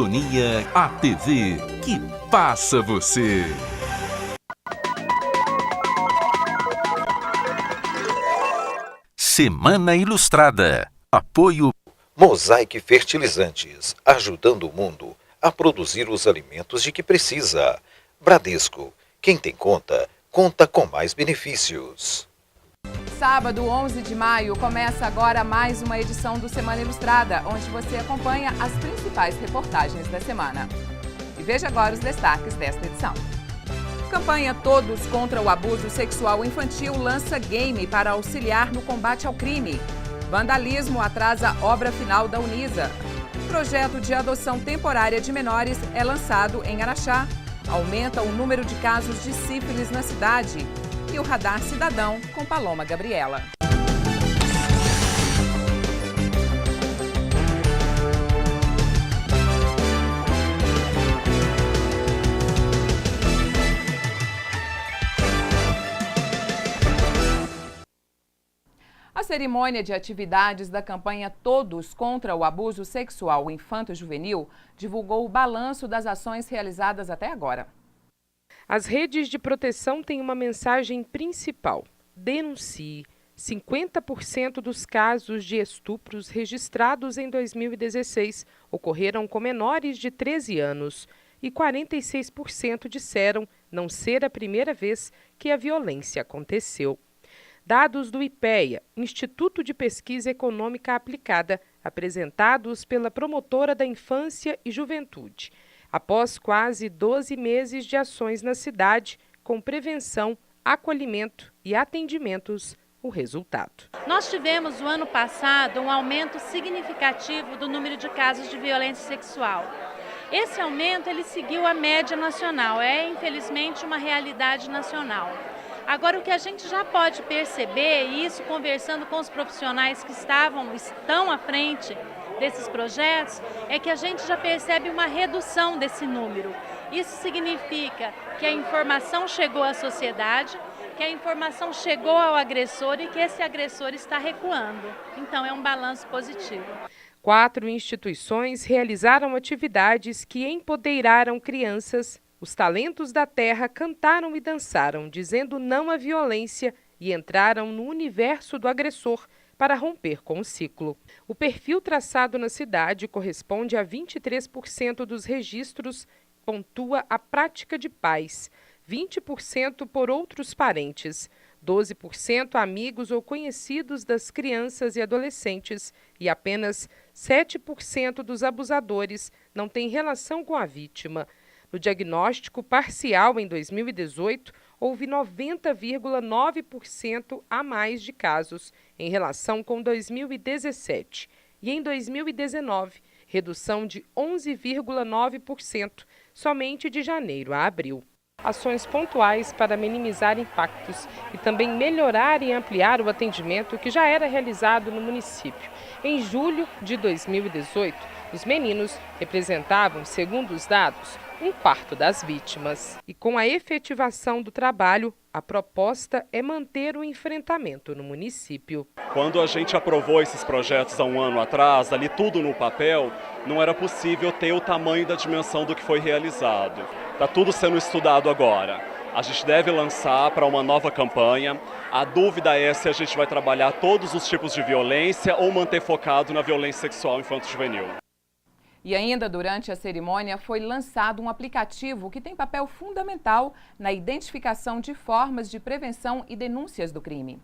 sintonia, a TV que passa você. Semana Ilustrada. Apoio Mosaic Fertilizantes, ajudando o mundo a produzir os alimentos de que precisa. Bradesco, quem tem conta, conta com mais benefícios. Sábado, 11 de maio, começa agora mais uma edição do Semana Ilustrada, onde você acompanha as principais reportagens da semana. E veja agora os destaques desta edição. Campanha Todos contra o Abuso Sexual Infantil lança game para auxiliar no combate ao crime. Vandalismo atrasa obra final da Unisa. Projeto de adoção temporária de menores é lançado em Araxá. Aumenta o número de casos de sífilis na cidade. E o Radar Cidadão com Paloma Gabriela. A cerimônia de atividades da campanha Todos contra o Abuso Sexual Infanto-Juvenil divulgou o balanço das ações realizadas até agora. As redes de proteção têm uma mensagem principal: denuncie. 50% dos casos de estupros registrados em 2016 ocorreram com menores de 13 anos e 46% disseram não ser a primeira vez que a violência aconteceu. Dados do IPEA, Instituto de Pesquisa Econômica Aplicada, apresentados pela promotora da Infância e Juventude. Após quase 12 meses de ações na cidade, com prevenção, acolhimento e atendimentos, o resultado. Nós tivemos, no ano passado, um aumento significativo do número de casos de violência sexual. Esse aumento ele seguiu a média nacional, infelizmente uma realidade nacional. Agora, o que a gente já pode perceber, e isso conversando com os profissionais que estão à frente desses projetos, é que a gente já percebe uma redução desse número. Isso significa que a informação chegou à sociedade, que a informação chegou ao agressor e que esse agressor está recuando. Então, é um balanço positivo. 4 instituições realizaram atividades que empoderaram crianças. Os talentos da terra cantaram e dançaram, dizendo não à violência, e entraram no universo do agressor para romper com o ciclo. O perfil traçado na cidade corresponde a 23% dos registros, pontua a prática de pais, 20% por outros parentes, 12% amigos ou conhecidos das crianças e adolescentes e apenas 7% dos abusadores não têm relação com a vítima. No diagnóstico parcial em 2018, houve 90,9% a mais de casos em relação com 2017. E em 2019, redução de 11,9%, somente de janeiro a abril. Ações pontuais para minimizar impactos e também melhorar e ampliar o atendimento que já era realizado no município. Em julho de 2018, os meninos representavam, segundo os dados, 1/4 das vítimas. E com a efetivação do trabalho, a proposta é manter o enfrentamento no município. Quando a gente aprovou esses projetos há um ano atrás, ali tudo no papel, não era possível ter o tamanho da dimensão do que foi realizado. Está tudo sendo estudado agora. A gente deve lançar para uma nova campanha. A dúvida é se a gente vai trabalhar todos os tipos de violência ou manter focado na violência sexual infanto-juvenil. E ainda durante a cerimônia foi lançado um aplicativo que tem papel fundamental na identificação de formas de prevenção e denúncias do crime.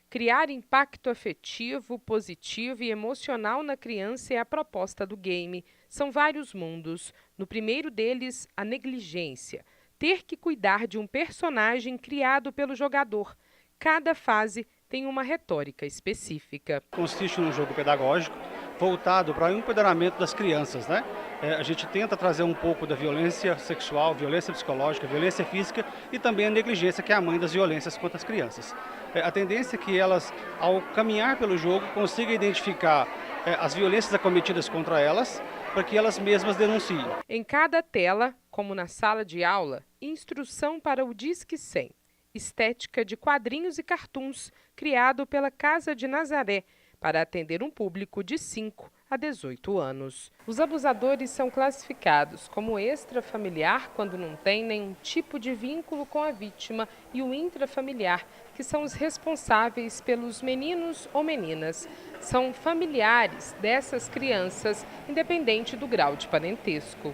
Criar impacto afetivo, positivo e emocional na criança é a proposta do game. São vários mundos. No primeiro deles, a negligência. Ter que cuidar de um personagem criado pelo jogador. Cada fase tem uma retórica específica. Consiste num jogo pedagógico voltado para o empoderamento das crianças, né? A gente tenta trazer um pouco da violência sexual, violência psicológica, violência física e também a negligência, que é a mãe das violências contra as crianças. A tendência é que elas, ao caminhar pelo jogo, consigam identificar as violências acometidas contra elas, para que elas mesmas denunciem. Em cada tela, como na sala de aula, instrução para o Disque 100. Estética de quadrinhos e cartoons, criado pela Casa de Nazaré, para atender um público de 5 a 18 anos. Os abusadores são classificados como extrafamiliar, quando não tem nenhum tipo de vínculo com a vítima, e o intrafamiliar, que são os responsáveis pelos meninos ou meninas. São familiares dessas crianças, independente do grau de parentesco.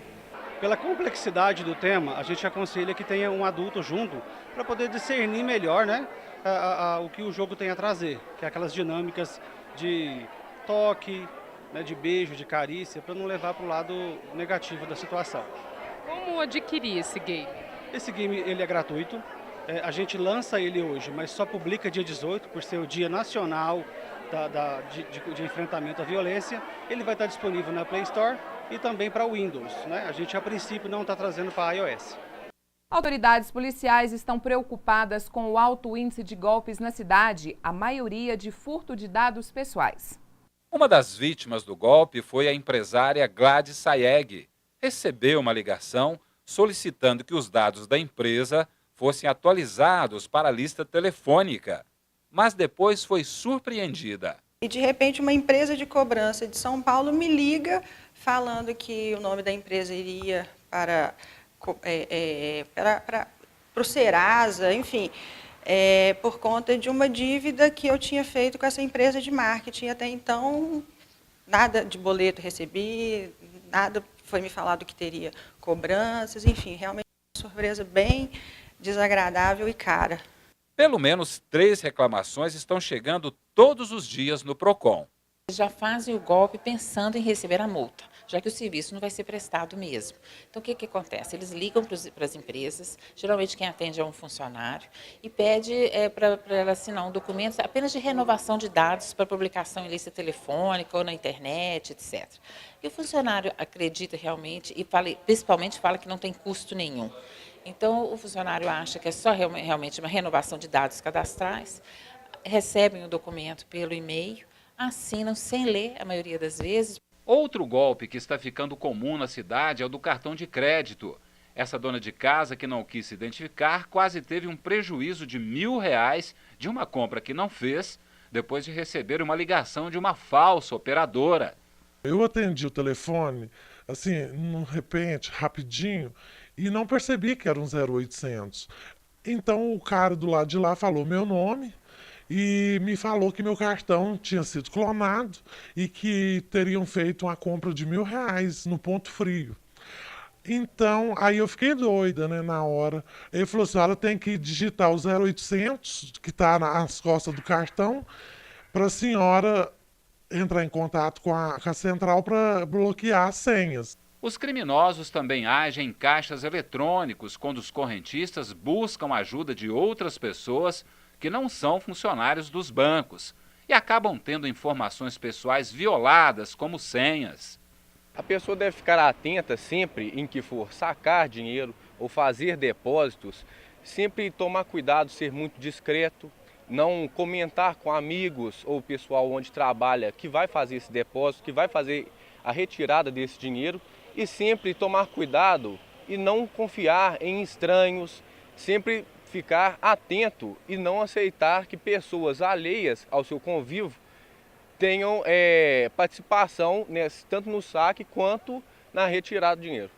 Pela complexidade do tema, a gente aconselha que tenha um adulto junto para poder discernir melhor, né, o que o jogo tem a trazer, que é aquelas dinâmicas de toque, né, de beijo, de carícia, para não levar para o lado negativo da situação. Como adquirir esse game? Esse game ele é gratuito, a gente lança ele hoje, mas só publica dia 18, por ser o Dia Nacional de Enfrentamento à Violência. Ele vai estar disponível na Play Store e também para Windows, né? A gente, a princípio, não está trazendo para iOS. Autoridades policiais estão preocupadas com o alto índice de golpes na cidade, a maioria de furto de dados pessoais. Uma das vítimas do golpe foi a empresária Gladys Sayeg. Recebeu uma ligação solicitando que os dados da empresa fossem atualizados para a lista telefônica, mas depois foi surpreendida. E de repente uma empresa de cobrança de São Paulo me liga falando que o nome da empresa iria para o Serasa, enfim, por conta de uma dívida que eu tinha feito com essa empresa de marketing. Até então, nada de boleto recebi, nada foi me falado que teria cobranças, enfim, realmente uma surpresa bem desagradável e cara. Pelo menos 3 reclamações estão chegando todos os dias no PROCON. Já fazem o golpe pensando em receber a multa, já que o serviço não vai ser prestado mesmo. Então, o que acontece? Eles ligam para as empresas, geralmente quem atende é um funcionário, e pede para ela assinar um documento apenas de renovação de dados para publicação em lista telefônica ou na internet, etc. E o funcionário acredita realmente e principalmente fala que não tem custo nenhum. Então, o funcionário acha que é só realmente uma renovação de dados cadastrais, recebem o documento pelo e-mail, assinam sem ler, a maioria das vezes. Outro golpe que está ficando comum na cidade é o do cartão de crédito. Essa dona de casa, que não quis se identificar, quase teve um prejuízo de R$1.000 de uma compra que não fez, depois de receber uma ligação de uma falsa operadora. Eu atendi o telefone, assim, de repente, rapidinho, e não percebi que era um 0800. Então o cara do lado de lá falou meu nome e me falou que meu cartão tinha sido clonado e que teriam feito uma compra de R$1.000 no ponto frio. Então, aí eu fiquei doida, né, na hora. Ele falou assim, ela tem que digitar o 0800, que está nas costas do cartão, para a senhora entrar em contato com a central para bloquear as senhas. Os criminosos também agem em caixas eletrônicos quando os correntistas buscam a ajuda de outras pessoas que não são funcionários dos bancos e acabam tendo informações pessoais violadas, como senhas. A pessoa deve ficar atenta sempre em que for sacar dinheiro ou fazer depósitos, sempre tomar cuidado, ser muito discreto, não comentar com amigos ou pessoal onde trabalha que vai fazer esse depósito, que vai fazer a retirada desse dinheiro, e sempre tomar cuidado e não confiar em estranhos, sempre ficar atento e não aceitar que pessoas alheias ao seu convívio tenham participação tanto no saque quanto na retirada do dinheiro.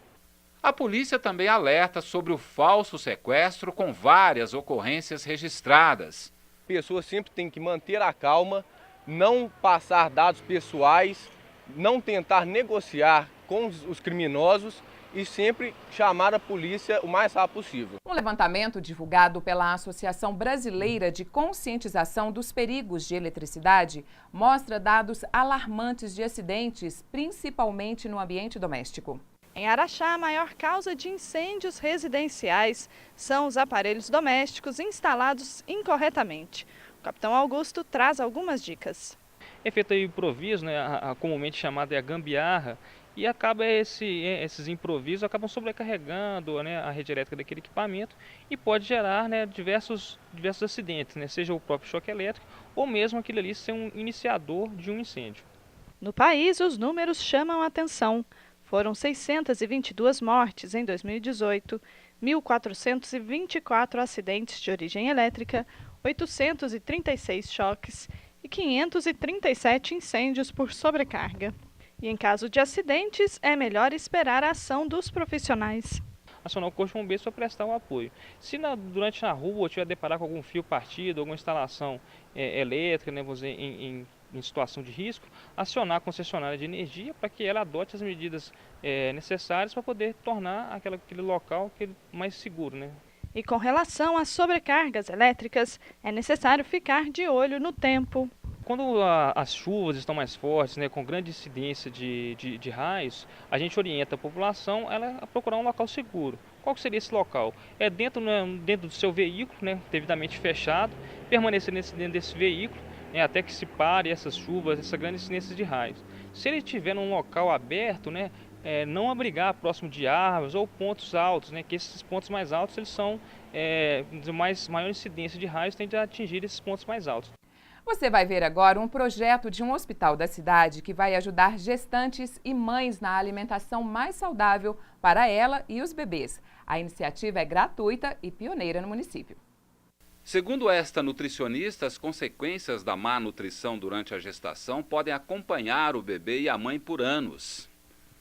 A polícia também alerta sobre o falso sequestro com várias ocorrências registradas. Pessoas sempre têm que manter a calma, não passar dados pessoais, não tentar negociar com os criminosos e sempre chamar a polícia o mais rápido possível. Um levantamento divulgado pela Associação Brasileira de Conscientização dos Perigos de Eletricidade mostra dados alarmantes de acidentes, principalmente no ambiente doméstico. Em Araxá, a maior causa de incêndios residenciais são os aparelhos domésticos instalados incorretamente. O capitão Augusto traz algumas dicas. É feito aí improviso, né, a comumente chamada a gambiarra, e acaba esses improvisos acabam sobrecarregando, né, a rede elétrica daquele equipamento e pode gerar, né, diversos acidentes, né, seja o próprio choque elétrico ou mesmo aquilo ali ser um iniciador de um incêndio. No país, os números chamam a atenção. Foram 622 mortes em 2018, 1.424 acidentes de origem elétrica, 836 choques e 537 incêndios por sobrecarga. E em caso de acidentes, é melhor esperar a ação dos profissionais. Acionar o Corpo de Bombeiros para prestar um apoio. Se durante a rua tiver deparar com algum fio partido, alguma instalação elétrica, né, vamos dizer, em situação de risco, acionar a concessionária de energia para que ela adote as medidas necessárias para poder tornar aquele local mais seguro, né? E com relação às sobrecargas elétricas, é necessário ficar de olho no tempo. Quando as chuvas estão mais fortes, né, com grande incidência de raios, a gente orienta a população a procurar um local seguro. Qual seria esse local? É dentro do seu veículo, né, devidamente fechado, permanecer dentro desse veículo, né, até que se pare essas chuvas, essa grande incidência de raios. Se ele estiver num local aberto, né, não abrigar próximo de árvores ou pontos altos, né, que esses pontos mais altos eles são de maior incidência de raios, tende a atingir esses pontos mais altos. Você vai ver agora um projeto de um hospital da cidade que vai ajudar gestantes e mães na alimentação mais saudável para ela e os bebês. A iniciativa é gratuita e pioneira no município. Segundo esta nutricionista, as consequências da má nutrição durante a gestação podem acompanhar o bebê e a mãe por anos.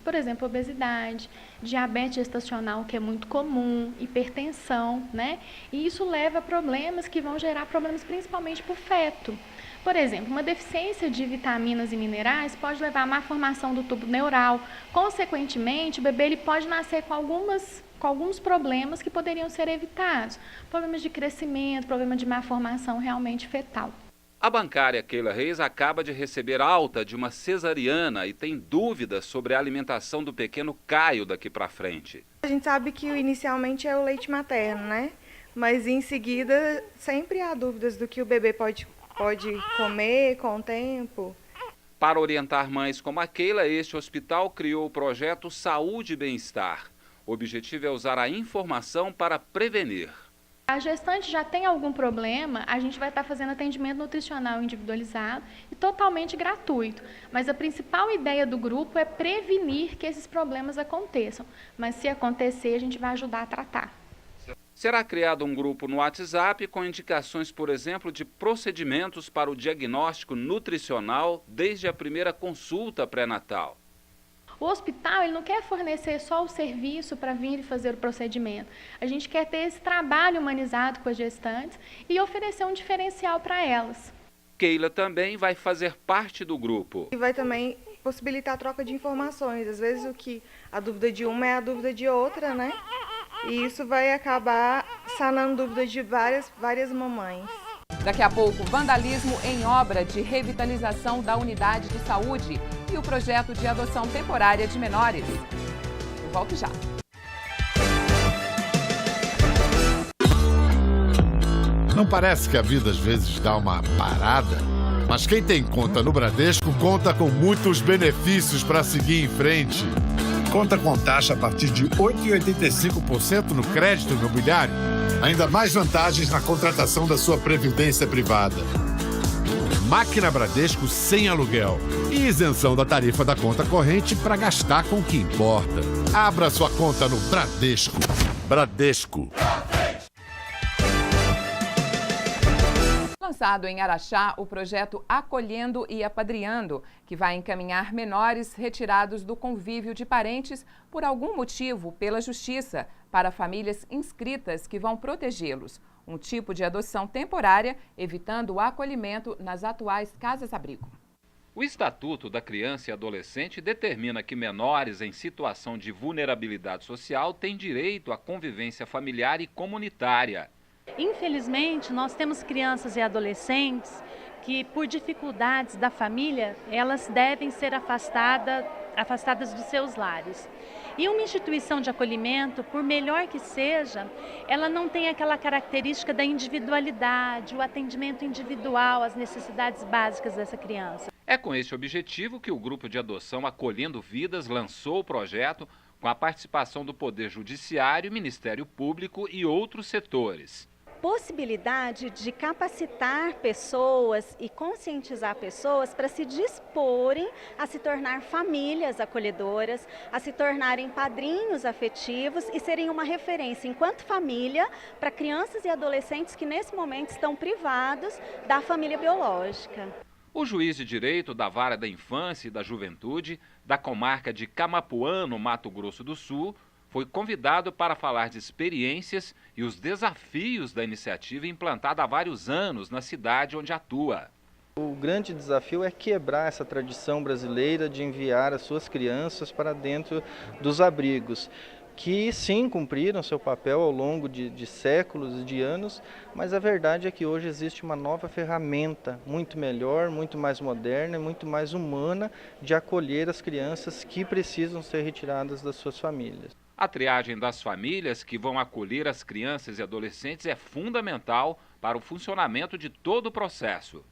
Por exemplo, obesidade, diabetes gestacional, que é muito comum, hipertensão, né? E isso leva a problemas que vão gerar problemas principalmente para o feto. Por exemplo, uma deficiência de vitaminas e minerais pode levar a má formação do tubo neural. Consequentemente, o bebê ele pode nascer com alguns problemas que poderiam ser evitados. Problemas de crescimento, problema de má formação realmente fetal. A bancária Keila Reis acaba de receber alta de uma cesariana e tem dúvidas sobre a alimentação do pequeno Caio daqui para frente. A gente sabe que inicialmente é o leite materno, né? Mas em seguida sempre há dúvidas do que o bebê pode comer com o tempo. Para orientar mães como a Keila, este hospital criou o projeto Saúde e Bem-Estar. O objetivo é usar a informação para prevenir. A gestante já tem algum problema, a gente vai estar fazendo atendimento nutricional individualizado e totalmente gratuito. Mas a principal ideia do grupo é prevenir que esses problemas aconteçam. Mas se acontecer, a gente vai ajudar a tratar. Será criado um grupo no WhatsApp com indicações, por exemplo, de procedimentos para o diagnóstico nutricional desde a primeira consulta pré-natal. O hospital ele não quer fornecer só o serviço para vir e fazer o procedimento. A gente quer ter esse trabalho humanizado com as gestantes e oferecer um diferencial para elas. Keila também vai fazer parte do grupo. E vai também possibilitar a troca de informações. Às vezes a dúvida de uma é a dúvida de outra, né? E isso vai acabar sanando dúvidas de várias mamães. Daqui a pouco, vandalismo em obra de revitalização da unidade de saúde e o projeto de adoção temporária de menores. Eu volto já. Não parece que a vida às vezes dá uma parada? Mas quem tem conta no Bradesco conta com muitos benefícios para seguir em frente. Conta com taxa a partir de 8,85% no crédito imobiliário. Ainda mais vantagens na contratação da sua previdência privada. Máquina Bradesco sem aluguel. E isenção da tarifa da conta corrente para gastar com o que importa. Abra sua conta no Bradesco. Bradesco. Lançado em Araxá, o projeto Acolhendo e Apadrinhando, que vai encaminhar menores retirados do convívio de parentes por algum motivo pela Justiça para famílias inscritas que vão protegê-los. Um tipo de adoção temporária, evitando o acolhimento nas atuais casas-abrigo. O Estatuto da Criança e Adolescente determina que menores em situação de vulnerabilidade social têm direito à convivência familiar e comunitária. Infelizmente, nós temos crianças e adolescentes que, por dificuldades da família, elas devem ser afastadas dos seus lares. E uma instituição de acolhimento, por melhor que seja, ela não tem aquela característica da individualidade, o atendimento individual às necessidades básicas dessa criança. É com esse objetivo que o grupo de adoção Acolhendo Vidas lançou o projeto com a participação do Poder Judiciário, Ministério Público e outros setores. Possibilidade de capacitar pessoas e conscientizar pessoas para se disporem a se tornar famílias acolhedoras, a se tornarem padrinhos afetivos e serem uma referência enquanto família para crianças e adolescentes que nesse momento estão privados da família biológica. O O juiz de direito da Vara da Infância e da Juventude da comarca de Camapuã, no Mato Grosso do Sul, foi convidado para falar de experiências e os desafios da iniciativa implantada há vários anos na cidade onde atua. O grande desafio é quebrar essa tradição brasileira de enviar as suas crianças para dentro dos abrigos, que sim cumpriram seu papel ao longo de séculos e de anos, mas a verdade é que hoje existe uma nova ferramenta muito melhor, muito mais moderna e muito mais humana de acolher as crianças que precisam ser retiradas das suas famílias. A triagem das famílias que vão acolher as crianças e adolescentes é fundamental para o funcionamento de todo o processo.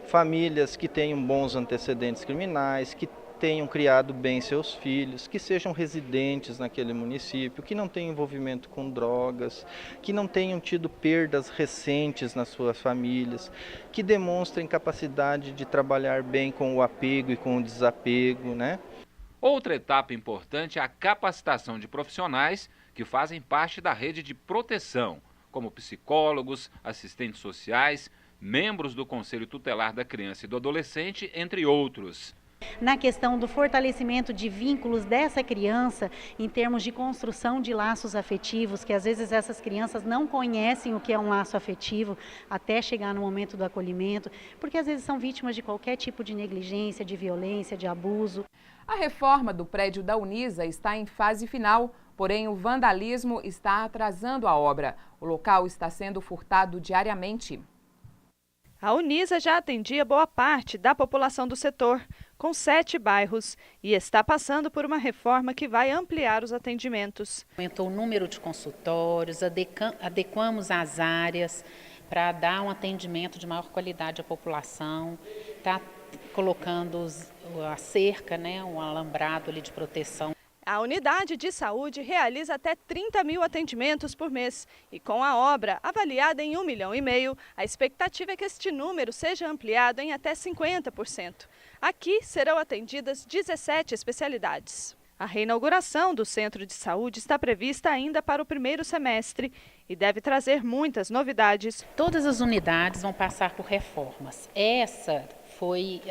Famílias que tenham bons antecedentes criminais, que tenham criado bem seus filhos, que sejam residentes naquele município, que não tenham envolvimento com drogas, que não tenham tido perdas recentes nas suas famílias, que demonstrem capacidade de trabalhar bem com o apego e com o desapego, né? Outra etapa importante é a capacitação de profissionais que fazem parte da rede de proteção, como psicólogos, assistentes sociais, membros do Conselho Tutelar da Criança e do Adolescente, entre outros. Na questão do fortalecimento de vínculos dessa criança, em termos de construção de laços afetivos, que às vezes essas crianças não conhecem o que é um laço afetivo até chegar no momento do acolhimento, porque às vezes são vítimas de qualquer tipo de negligência, de violência, de abuso. A reforma do prédio da Unisa está em fase final, porém o vandalismo está atrasando a obra. O local está sendo furtado diariamente. A Unisa já atendia boa parte da população do setor, com 7 bairros, e está passando por uma reforma que vai ampliar os atendimentos. Aumentou o número de consultórios, adequamos as áreas para dar um atendimento de maior qualidade à população, está colocando a cerca, um alambrado ali de proteção. A unidade de saúde realiza até 30 mil atendimentos por mês e com a obra avaliada em 1,5 milhão, a expectativa é que este número seja ampliado em até 50%. Aqui serão atendidas 17 especialidades. A reinauguração do centro de saúde está prevista ainda para o primeiro semestre e deve trazer muitas novidades. Todas as unidades vão passar por reformas. Essa foi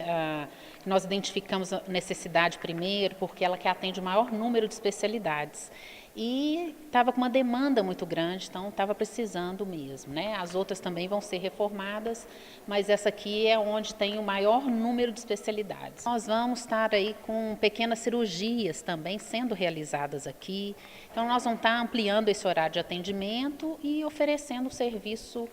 nós identificamos a necessidade primeiro, porque ela que atende o maior número de especialidades. E estava com uma demanda muito grande, então estava precisando mesmo, As outras também vão ser reformadas, mas essa aqui é onde tem o maior número de especialidades. Nós vamos estar aí com pequenas cirurgias também sendo realizadas aqui. Então nós vamos estar ampliando esse horário de atendimento e oferecendo o serviço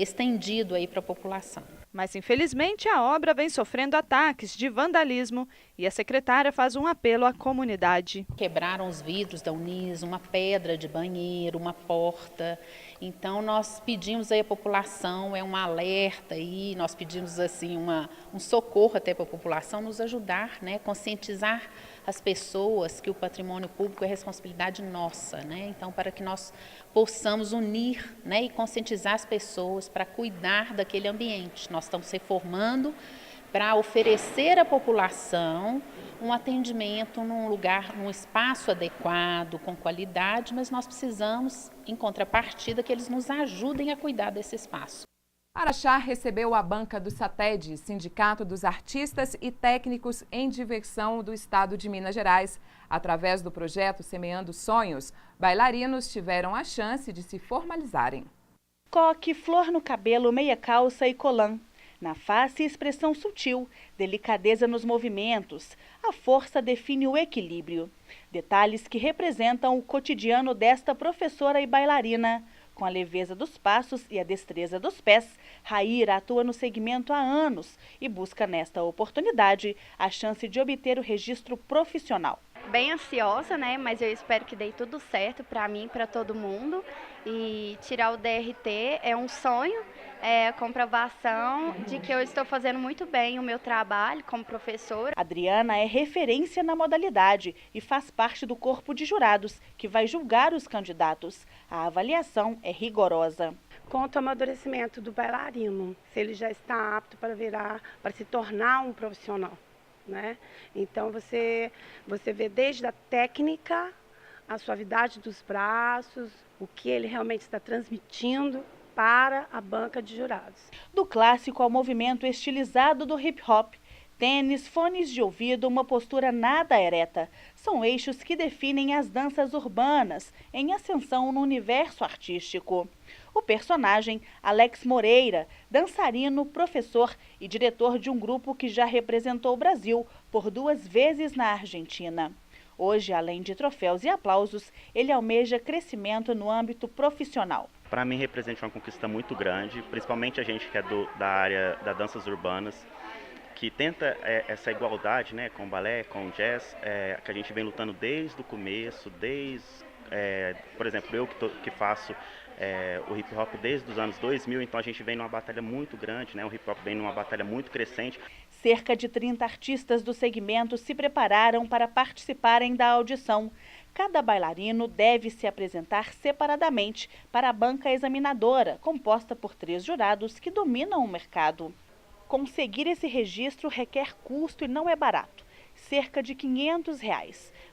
estendido aí para a população. Mas, infelizmente, a obra vem sofrendo ataques de vandalismo e a secretária faz um apelo à comunidade. Quebraram os vidros da Unisa, uma pedra de banheiro, uma porta. Então, nós pedimos aí à população, um alerta aí, nós pedimos assim um socorro até para a população nos ajudar, conscientizar as pessoas que o patrimônio público é responsabilidade nossa, Então, para que nós possamos unir, e conscientizar as pessoas para cuidar daquele ambiente. Nós estamos reformando para oferecer à população um atendimento num lugar, num espaço adequado, com qualidade, mas nós precisamos, em contrapartida, que eles nos ajudem a cuidar desse espaço. Araxá recebeu a banca do SATED, Sindicato dos Artistas e Técnicos em Diversão do Estado de Minas Gerais. Através do projeto Semeando Sonhos, bailarinos tiveram a chance de se formalizarem. Coque, flor no cabelo, meia calça e colã. Na face, expressão sutil, delicadeza nos movimentos. A força define o equilíbrio. Detalhes que representam o cotidiano desta professora e bailarina. Com a leveza dos passos e a destreza dos pés, Raíra atua no segmento há anos e busca nesta oportunidade a chance de obter o registro profissional. Bem ansiosa, mas eu espero que dê tudo certo para mim e para todo mundo. E tirar o DRT é um sonho, é a comprovação de que eu estou fazendo muito bem o meu trabalho como professora. Adriana é referência na modalidade e faz parte do corpo de jurados que vai julgar os candidatos. A avaliação é rigorosa. Conta o amadurecimento do bailarino, se ele já está apto para se tornar um profissional. Então você vê desde a técnica, a suavidade dos braços, o que ele realmente está transmitindo, para a banca de jurados. Do clássico ao movimento estilizado do hip hop, tênis, fones de ouvido, uma postura nada ereta, são eixos que definem as danças urbanas em ascensão no universo artístico. O personagem, Alex Moreira, dançarino, professor e diretor de um grupo que já representou o Brasil por 2 vezes na Argentina. Hoje, além de troféus e aplausos, ele almeja crescimento no âmbito profissional. Para mim representa uma conquista muito grande, principalmente a gente que é da área das danças urbanas, que tenta essa igualdade, né, com o balé, com o jazz, que a gente vem lutando desde o começo, por exemplo, eu que faço o hip hop desde os anos 2000, então a gente vem numa batalha muito grande, né, o hip hop vem numa batalha muito crescente. Cerca de 30 artistas do segmento se prepararam para participarem da audição. Cada bailarino deve se apresentar separadamente para a banca examinadora, composta por 3 jurados que dominam o mercado. Conseguir esse registro requer custo e não é barato, cerca de R$ 500,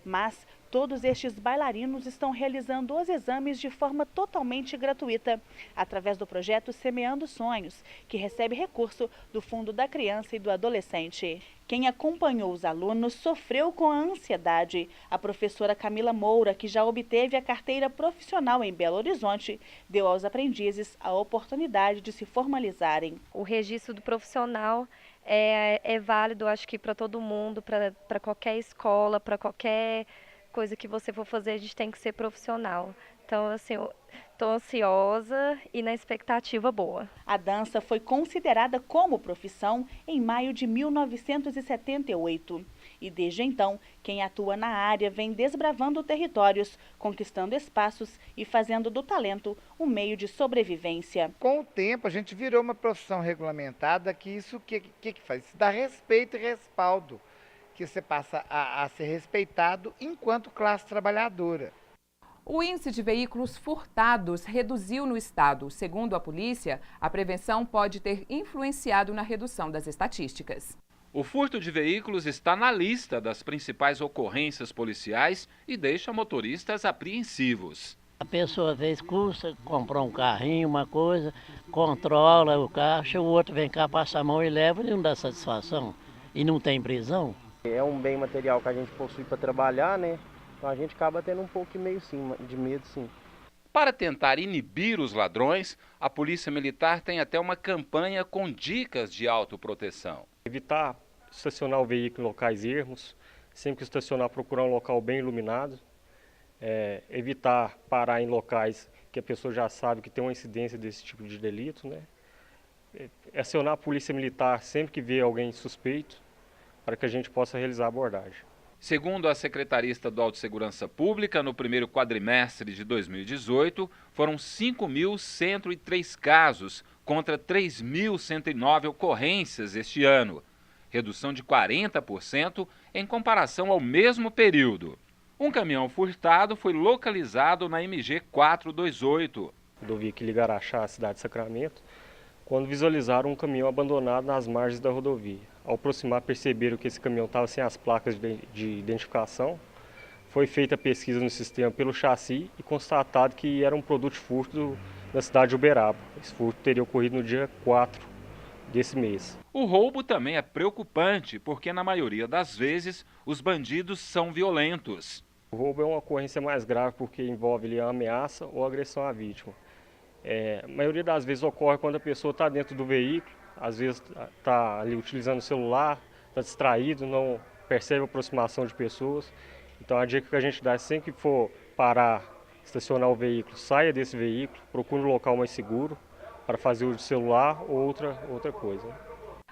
mas todos estes bailarinos estão realizando os exames de forma totalmente gratuita, através do projeto Semeando Sonhos, que recebe recurso do Fundo da Criança e do Adolescente. Quem acompanhou os alunos sofreu com a ansiedade. A professora Camila Moura, que já obteve a carteira profissional em Belo Horizonte, deu aos aprendizes a oportunidade de se formalizarem. O registro do profissional é válido, acho que para todo mundo, para qualquer escola, para qualquer coisa que você for fazer, a gente tem que ser profissional. Então, assim, eu estou ansiosa e na expectativa boa. A dança foi considerada como profissão em maio de 1978. E desde então, quem atua na área vem desbravando territórios, conquistando espaços e fazendo do talento um meio de sobrevivência. Com o tempo, a gente virou uma profissão regulamentada, que isso que faz? Isso dá respeito e respaldo, que você passa a ser respeitado enquanto classe trabalhadora. O índice de veículos furtados reduziu no estado. Segundo a polícia, a prevenção pode ter influenciado na redução das estatísticas. O furto de veículos está na lista das principais ocorrências policiais e deixa motoristas apreensivos. A pessoa às vezes custa comprar um carrinho, uma coisa, controla o carro, o outro vem cá, passa a mão e leva e não dá satisfação. E não tem prisão. É um bem material que a gente possui para trabalhar, né? Então a gente acaba tendo um pouco de medo, sim. Para tentar inibir os ladrões, a Polícia Militar tem até uma campanha com dicas de autoproteção. Evitar estacionar o veículo em locais ermos, sempre que estacionar procurar um local bem iluminado. Evitar parar em locais que a pessoa já sabe que tem uma incidência desse tipo de delito, né? Acionar a Polícia Militar sempre que vê alguém suspeito, para que a gente possa realizar a abordagem. Segundo a Secretaria Estadual de Segurança Pública, no primeiro quadrimestre de 2018, foram 5.103 casos contra 3.109 ocorrências este ano, redução de 40% em comparação ao mesmo período. Um caminhão furtado foi localizado na MG 428. Rodovia que liga Araxá à cidade de Sacramento, quando visualizaram um caminhão abandonado nas margens da rodovia. Ao aproximar, perceberam que esse caminhão estava sem as placas de identificação. Foi feita a pesquisa no sistema pelo chassi e constatado que era um produto de furto na cidade de Uberaba. Esse furto teria ocorrido no dia 4 desse mês. O roubo também é preocupante, porque na maioria das vezes os bandidos são violentos. O roubo é uma ocorrência mais grave porque envolve ali, a ameaça ou agressão à vítima. A maioria das vezes ocorre quando a pessoa está dentro do veículo, às vezes está ali utilizando o celular, está distraído, não percebe a aproximação de pessoas. Então a dica que a gente dá é sempre que for parar, estacionar o veículo, saia desse veículo, procure um local mais seguro para fazer uso de celular ou outra coisa.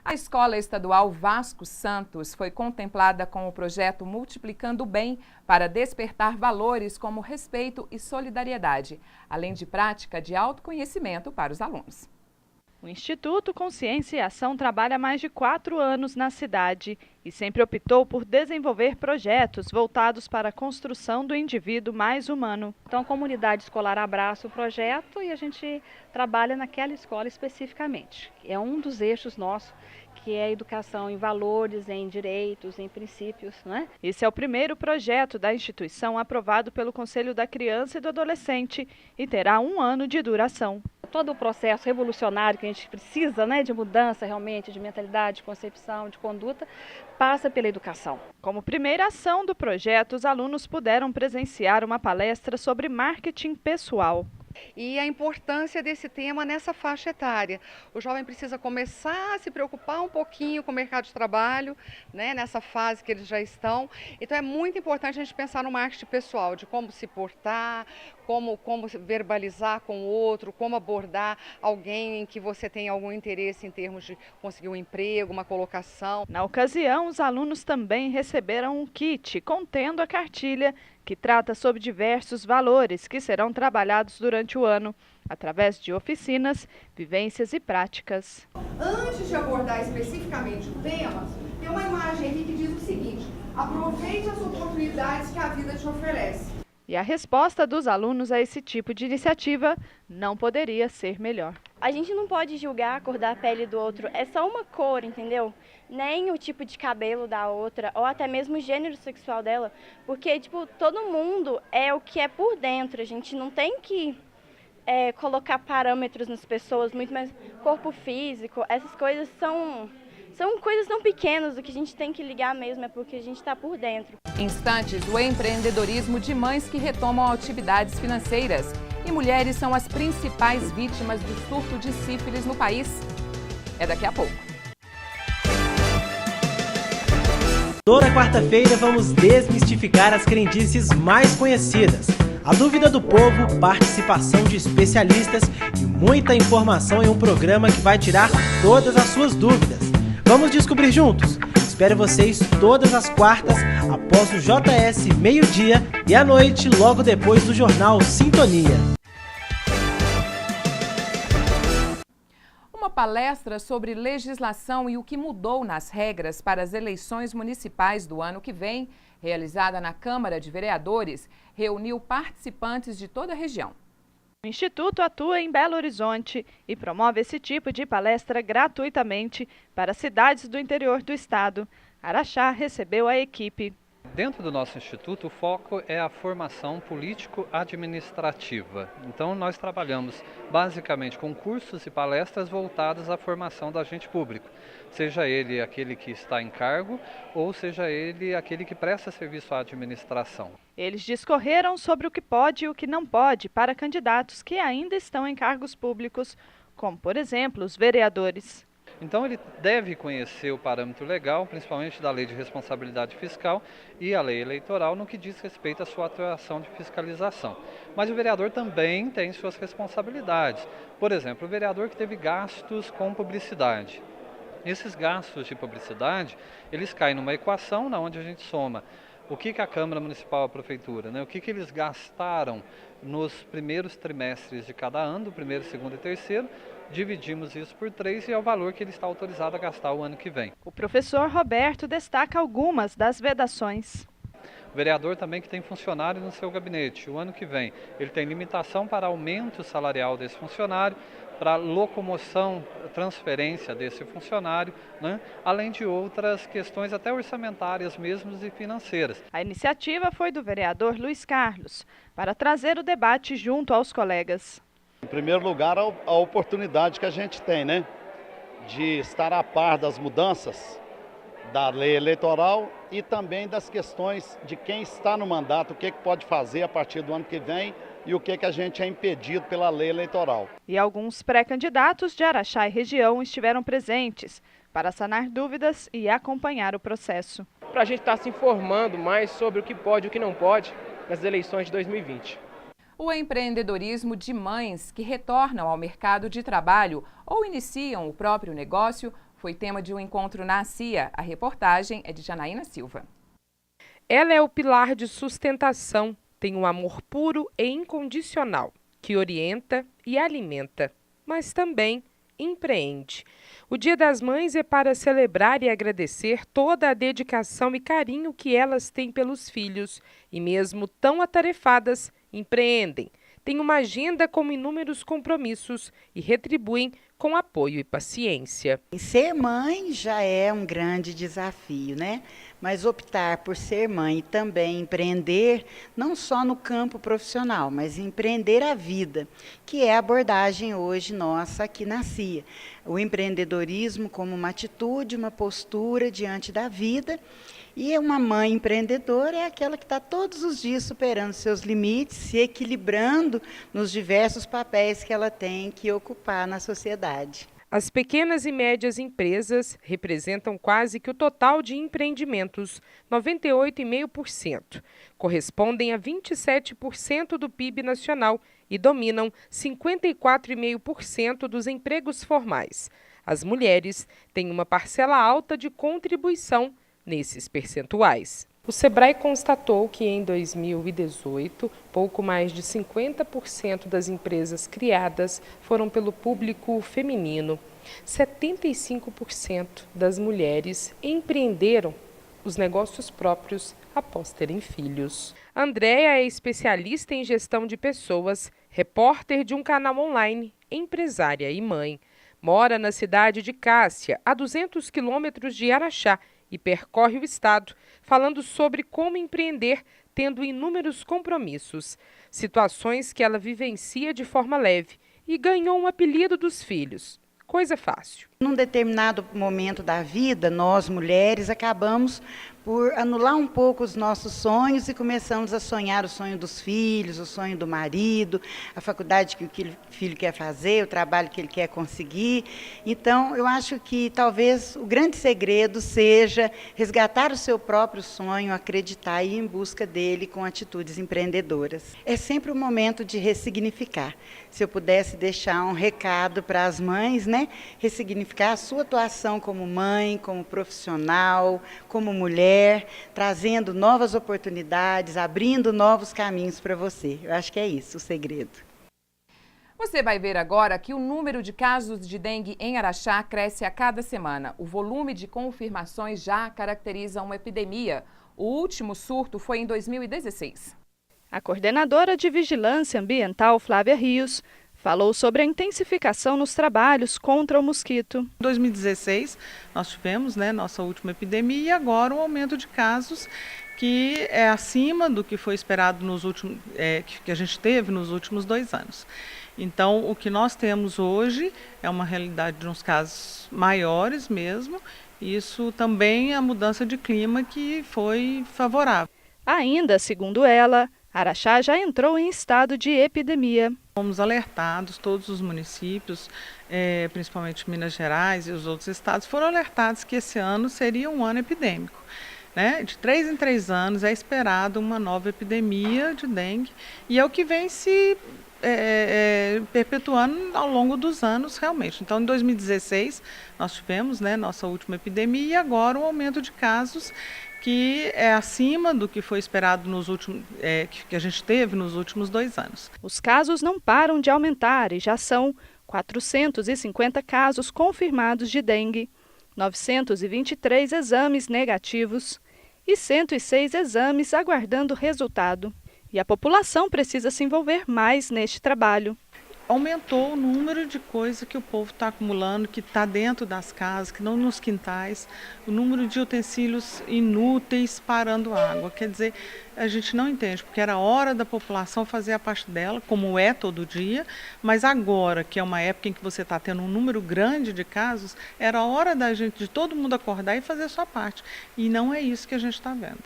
A Escola Estadual Vasco Santos foi contemplada com o projeto Multiplicando o Bem para despertar valores como respeito e solidariedade, além de prática de autoconhecimento para os alunos. O Instituto Consciência e Ação trabalha há mais de 4 anos na cidade e sempre optou por desenvolver projetos voltados para a construção do indivíduo mais humano. Então a comunidade escolar abraça o projeto e a gente trabalha naquela escola especificamente. É um dos eixos nossos, que é a educação em valores, em direitos, em princípios, né? Esse é o primeiro projeto da instituição aprovado pelo Conselho da Criança e do Adolescente e terá 1 ano de duração. Todo o processo revolucionário que a gente precisa, né, de mudança realmente, de mentalidade, de concepção, de conduta, passa pela educação. Como primeira ação do projeto, os alunos puderam presenciar uma palestra sobre marketing pessoal. E a importância desse tema nessa faixa etária. O jovem precisa começar a se preocupar um pouquinho com o mercado de trabalho, né, nessa fase que eles já estão. Então é muito importante a gente pensar no marketing pessoal, de como se portar, como verbalizar com o outro, como abordar alguém em que você tem algum interesse em termos de conseguir um emprego, uma colocação. Na ocasião, os alunos também receberam um kit contendo a cartilha que trata sobre diversos valores que serão trabalhados durante o ano, através de oficinas, vivências e práticas. Antes de abordar especificamente o tema, tem uma imagem aqui que diz o seguinte: aproveite as oportunidades que a vida te oferece. E a resposta dos alunos a esse tipo de iniciativa não poderia ser melhor. A gente não pode julgar a cor da pele do outro, é só uma cor, entendeu? Nem o tipo de cabelo da outra, ou até mesmo o gênero sexual dela, porque, tipo, todo mundo é o que é por dentro, a gente não tem que colocar parâmetros nas pessoas, muito mais corpo físico, essas coisas são coisas tão pequenas, o que a gente tem que ligar mesmo é porque a gente está por dentro. Instantes, o empreendedorismo de mães que retomam atividades financeiras. E mulheres são as principais vítimas do surto de sífilis no país. É daqui a pouco. Toda quarta-feira vamos desmistificar as crendices mais conhecidas. A dúvida do povo, participação de especialistas e muita informação em um programa que vai tirar todas as suas dúvidas. Vamos descobrir juntos? Espero vocês todas as quartas, após o JS meio-dia e à noite, logo depois do Jornal Sintonia. Uma palestra sobre legislação e o que mudou nas regras para as eleições municipais do ano que vem, realizada na Câmara de Vereadores, reuniu participantes de toda a região. O Instituto atua em Belo Horizonte e promove esse tipo de palestra gratuitamente para cidades do interior do estado. Araxá recebeu a equipe. Dentro do nosso instituto, o foco é a formação político-administrativa. Então, nós trabalhamos basicamente com cursos e palestras voltados à formação do agente público, seja ele aquele que está em cargo ou seja ele aquele que presta serviço à administração. Eles discorreram sobre o que pode e o que não pode para candidatos que ainda estão em cargos públicos, como, por exemplo, os vereadores. Então ele deve conhecer o parâmetro legal, principalmente da Lei de Responsabilidade Fiscal e a Lei Eleitoral, no que diz respeito à sua atuação de fiscalização. Mas o vereador também tem suas responsabilidades. Por exemplo, o vereador que teve gastos com publicidade. Esses gastos de publicidade, eles caem numa equação onde a gente soma o que a Câmara Municipal e a Prefeitura, o que eles gastaram nos primeiros trimestres de cada ano, do primeiro, segundo e terceiro, dividimos isso por 3 e é o valor que ele está autorizado a gastar o ano que vem. O professor Roberto destaca algumas das vedações. O vereador também que tem funcionário no seu gabinete. O ano que vem ele tem limitação para aumento salarial desse funcionário, para locomoção, transferência desse funcionário, além de outras questões até orçamentárias mesmo e financeiras. A iniciativa foi do vereador Luiz Carlos, para trazer o debate junto aos colegas. Em primeiro lugar, a oportunidade que a gente tem, de estar a par das mudanças da lei eleitoral e também das questões de quem está no mandato, o que pode fazer a partir do ano que vem e o que a gente é impedido pela lei eleitoral. E alguns pré-candidatos de Araxá e região estiveram presentes para sanar dúvidas e acompanhar o processo. Para a gente estar se informando mais sobre o que pode e o que não pode nas eleições de 2020. O empreendedorismo de mães que retornam ao mercado de trabalho ou iniciam o próprio negócio foi tema de um encontro na CIA. A reportagem é de Janaína Silva. Ela é o pilar de sustentação, tem um amor puro e incondicional, que orienta e alimenta, mas também empreende. O Dia das Mães é para celebrar e agradecer toda a dedicação e carinho que elas têm pelos filhos e mesmo tão atarefadas, empreendem. têm uma agenda com inúmeros compromissos e retribuem com apoio e paciência. Ser mãe já é um grande desafio, né? Mas optar por ser mãe e também empreender, não só no campo profissional, mas empreender a vida, que é a abordagem hoje nossa aqui na CIA. O empreendedorismo como uma atitude, uma postura diante da vida. E uma mãe empreendedora é aquela que está todos os dias superando seus limites, se equilibrando nos diversos papéis que ela tem que ocupar na sociedade. As pequenas e médias empresas representam quase que o total de empreendimentos, 98,5%. Correspondem a 27% do PIB nacional e dominam 54,5% dos empregos formais. As mulheres têm uma parcela alta de contribuição nesses percentuais. O Sebrae constatou que em 2018, pouco mais de 50% das empresas criadas foram pelo público feminino. 75% das mulheres empreenderam os negócios próprios após terem filhos. Andréa é especialista em gestão de pessoas, repórter de um canal online, empresária e mãe. Mora na cidade de Cássia, a 200 quilômetros de Araxá, e percorre o estado, falando sobre como empreender, tendo inúmeros compromissos, situações que ela vivencia de forma leve e ganhou um apelido dos filhos. Coisa fácil. Num determinado momento da vida, nós mulheres acabamos por anular um pouco os nossos sonhos e começamos a sonhar o sonho dos filhos, o sonho do marido, a faculdade que o filho quer fazer, o trabalho que ele quer conseguir. Então, eu acho que talvez o grande segredo seja resgatar o seu próprio sonho, acreditar e ir em busca dele com atitudes empreendedoras. É sempre o momento de ressignificar. Se eu pudesse deixar um recado para as mães, né? Ressignificar a sua atuação como mãe, como profissional, como mulher, trazendo novas oportunidades, abrindo novos caminhos para você. Eu acho que é isso o segredo. Você vai ver agora que o número de casos de dengue em Araxá cresce a cada semana. O volume de confirmações já caracteriza uma epidemia. O último surto foi em 2016. A coordenadora de Vigilância Ambiental, Flávia Rios, falou sobre a intensificação nos trabalhos contra o mosquito. Em 2016, nós tivemos nossa última epidemia e agora um aumento de casos que é acima do que foi esperado que a gente teve nos últimos 2 anos. Então, o que nós temos hoje é uma realidade de uns casos maiores mesmo. Isso também é a mudança de clima que foi favorável. Ainda, segundo ela, Araxá já entrou em estado de epidemia. Fomos alertados, todos os municípios, principalmente Minas Gerais e os outros estados, foram alertados que esse ano seria um ano epidêmico. De 3 em 3 anos é esperado uma nova epidemia de dengue e é o que vem se perpetuando ao longo dos anos realmente. Então, em 2016, nós tivemos nossa última epidemia e agora um aumento de casos que é acima do que foi esperado que a gente teve nos últimos 2 anos. Os casos não param de aumentar e já são 450 casos confirmados de dengue, 923 exames negativos e 106 exames aguardando resultado. E a população precisa se envolver mais neste trabalho. Aumentou o número de coisas que o povo está acumulando, que está dentro das casas, que não nos quintais, o número de utensílios inúteis parando água. Quer dizer, a gente não entende, porque era hora da população fazer a parte dela, como é todo dia, mas agora, que é uma época em que você está tendo um número grande de casos, era hora de todo mundo acordar e fazer a sua parte. E não é isso que a gente está vendo.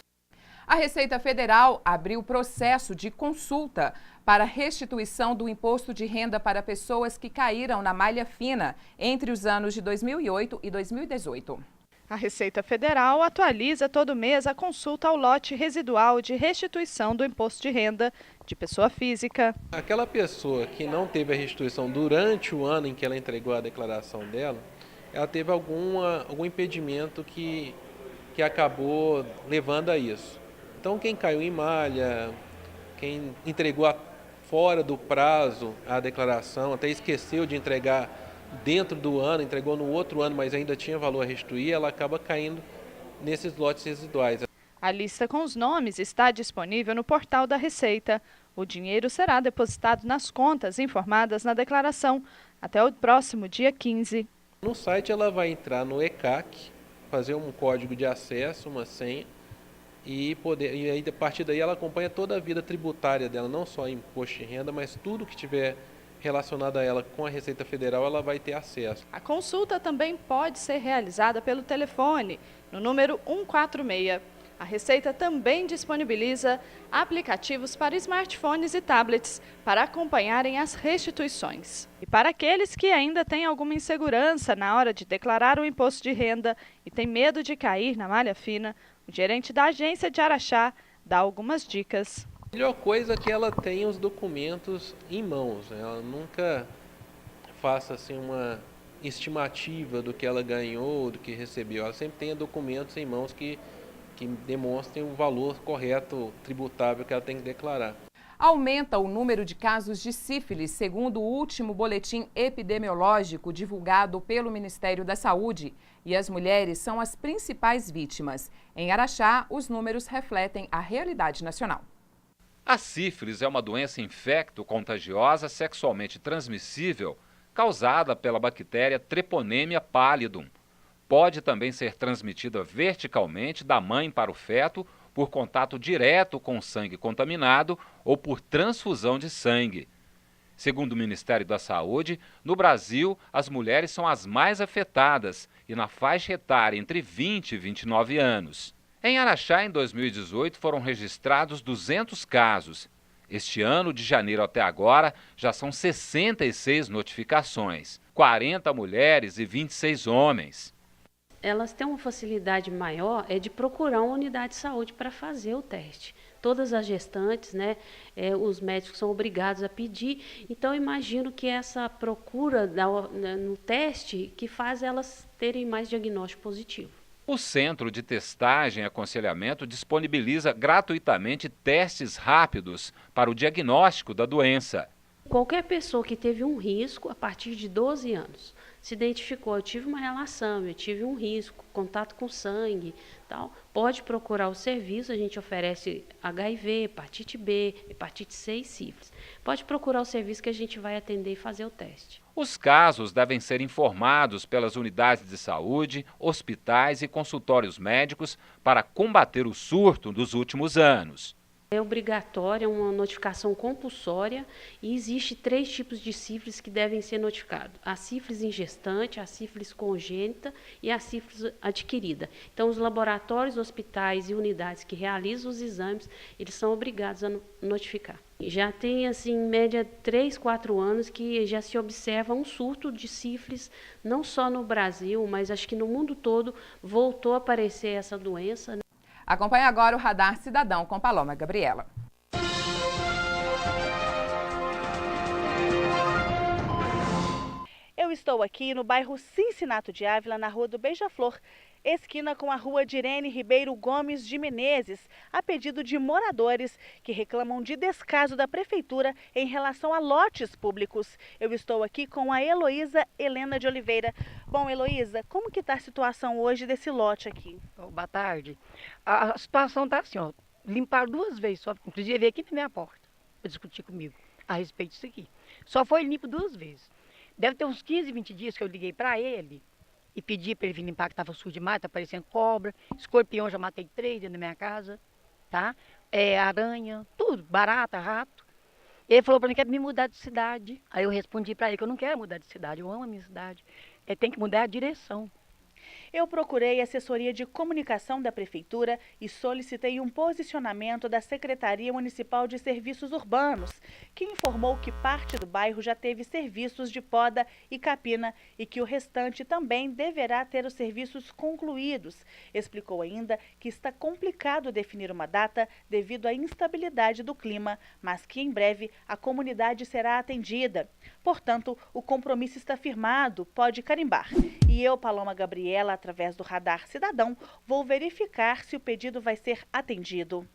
A Receita Federal abriu processo de consulta para restituição do imposto de renda para pessoas que caíram na malha fina entre os anos de 2008 e 2018. A Receita Federal atualiza todo mês a consulta ao lote residual de restituição do imposto de renda de pessoa física. Aquela pessoa que não teve a restituição durante o ano em que ela entregou a declaração dela, ela teve algum impedimento que acabou levando a isso. Então, quem caiu em malha, quem entregou fora do prazo a declaração, até esqueceu de entregar dentro do ano, entregou no outro ano, mas ainda tinha valor a restituir, ela acaba caindo nesses lotes residuais. A lista com os nomes está disponível no portal da Receita. O dinheiro será depositado nas contas informadas na declaração até o próximo dia 15. No site ela vai entrar no ECAC, fazer um código de acesso, uma senha, e aí, a partir daí ela acompanha toda a vida tributária dela, não só imposto de renda, mas tudo que tiver relacionado a ela com a Receita Federal, ela vai ter acesso. A consulta também pode ser realizada pelo telefone, no número 146. A Receita também disponibiliza aplicativos para smartphones e tablets para acompanharem as restituições. E para aqueles que ainda têm alguma insegurança na hora de declarar o imposto de renda e tem medo de cair na malha fina, o gerente da agência de Araxá dá algumas dicas. A melhor coisa é que ela tenha os documentos em mãos, né? Ela nunca faça assim uma estimativa do que ela ganhou, do que recebeu. Ela sempre tenha documentos em mãos que demonstrem o valor correto tributável que ela tem que declarar. Aumenta o número de casos de sífilis, segundo o último boletim epidemiológico divulgado pelo Ministério da Saúde. E as mulheres são as principais vítimas. Em Araxá, os números refletem a realidade nacional. A sífilis é uma doença infecto-contagiosa sexualmente transmissível causada pela bactéria Treponema pallidum. Pode também ser transmitida verticalmente da mãe para o feto por contato direto com sangue contaminado ou por transfusão de sangue. Segundo o Ministério da Saúde, no Brasil, as mulheres são as mais afetadas e na faixa etária entre 20 e 29 anos. Em Araxá, em 2018, foram registrados 200 casos. Este ano, de janeiro até agora, já são 66 notificações, 40 mulheres e 26 homens. Elas têm uma facilidade maior de procurar uma unidade de saúde para fazer o teste. Todas as gestantes, né, os médicos são obrigados a pedir. Então, imagino que essa procura no teste que faz elas terem mais diagnóstico positivo. O Centro de Testagem e Aconselhamento disponibiliza gratuitamente testes rápidos para o diagnóstico da doença. Qualquer pessoa que teve um risco a partir de 12 anos, se identificou, eu tive uma relação, eu tive um risco, contato com sangue, tal, pode procurar o serviço, a gente oferece HIV, hepatite B, hepatite C e sífilis. Pode procurar o serviço que a gente vai atender e fazer o teste. Os casos devem ser informados pelas unidades de saúde, hospitais e consultórios médicos para combater o surto dos últimos anos. É obrigatória uma notificação compulsória e existe 3 tipos de sífilis que devem ser notificados. A sífilis em gestante, a sífilis congênita e a sífilis adquirida. Então, os laboratórios, hospitais e unidades que realizam os exames, eles são obrigados a notificar. Já tem, assim, em média, 3, 4 anos que já se observa um surto de sífilis, não só no Brasil, mas acho que no mundo todo voltou a aparecer essa doença. Acompanhe agora o Radar Cidadão com Paloma Gabriela. Eu estou aqui no bairro Cincinato de Ávila, na Rua do Beija-Flor, esquina com a Rua de Irene Ribeiro Gomes de Menezes, a pedido de moradores que reclamam de descaso da Prefeitura em relação a lotes públicos. Eu estou aqui com a Heloísa Helena de Oliveira. Bom, Heloísa, como que está a situação hoje desse lote aqui? Boa tarde. A situação está assim, ó, limparam 2 vezes, só, inclusive veio aqui na minha porta para discutir comigo a respeito disso aqui. Só foi limpo 2 vezes. Deve ter uns 15, 20 dias que eu liguei para ele e pedi para ele vir limpar, que estava sujo demais, está aparecendo cobra, escorpião, já matei 3 dentro da minha casa, tá? Aranha, tudo, barata, rato. Ele falou para mim que quer me mudar de cidade. Aí eu respondi para ele que eu não quero mudar de cidade, eu amo a minha cidade. Tem que mudar a direção. Eu procurei a assessoria de comunicação da Prefeitura e solicitei um posicionamento da Secretaria Municipal de Serviços Urbanos, que informou que parte do bairro já teve serviços de poda e capina e que o restante também deverá ter os serviços concluídos. Explicou ainda que está complicado definir uma data devido à instabilidade do clima, mas que em breve a comunidade será atendida. Portanto, o compromisso está firmado, pode carimbar. E eu, Paloma Gabriela, através do Radar Cidadão, vou verificar se o pedido vai ser atendido.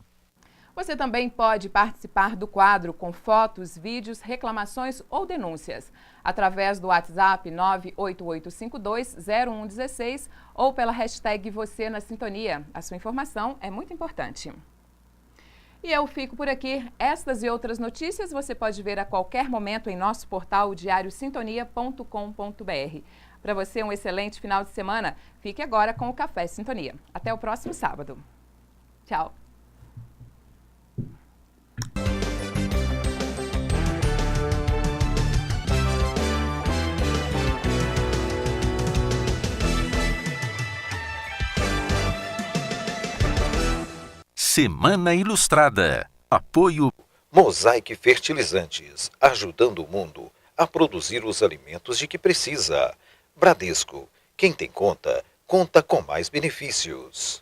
Você também pode participar do quadro com fotos, vídeos, reclamações ou denúncias, através do WhatsApp 988520116 ou pela hashtag Você na Sintonia. A sua informação é muito importante. E eu fico por aqui. Estas e outras notícias você pode ver a qualquer momento em nosso portal diariosintonia.com.br. Para você, um excelente final de semana. Fique agora com o Café Sintonia. Até o próximo sábado. Tchau. Semana Ilustrada. Apoio Mosaic Fertilizantes, ajudando o mundo a produzir os alimentos de que precisa. Bradesco, quem tem conta, conta com mais benefícios.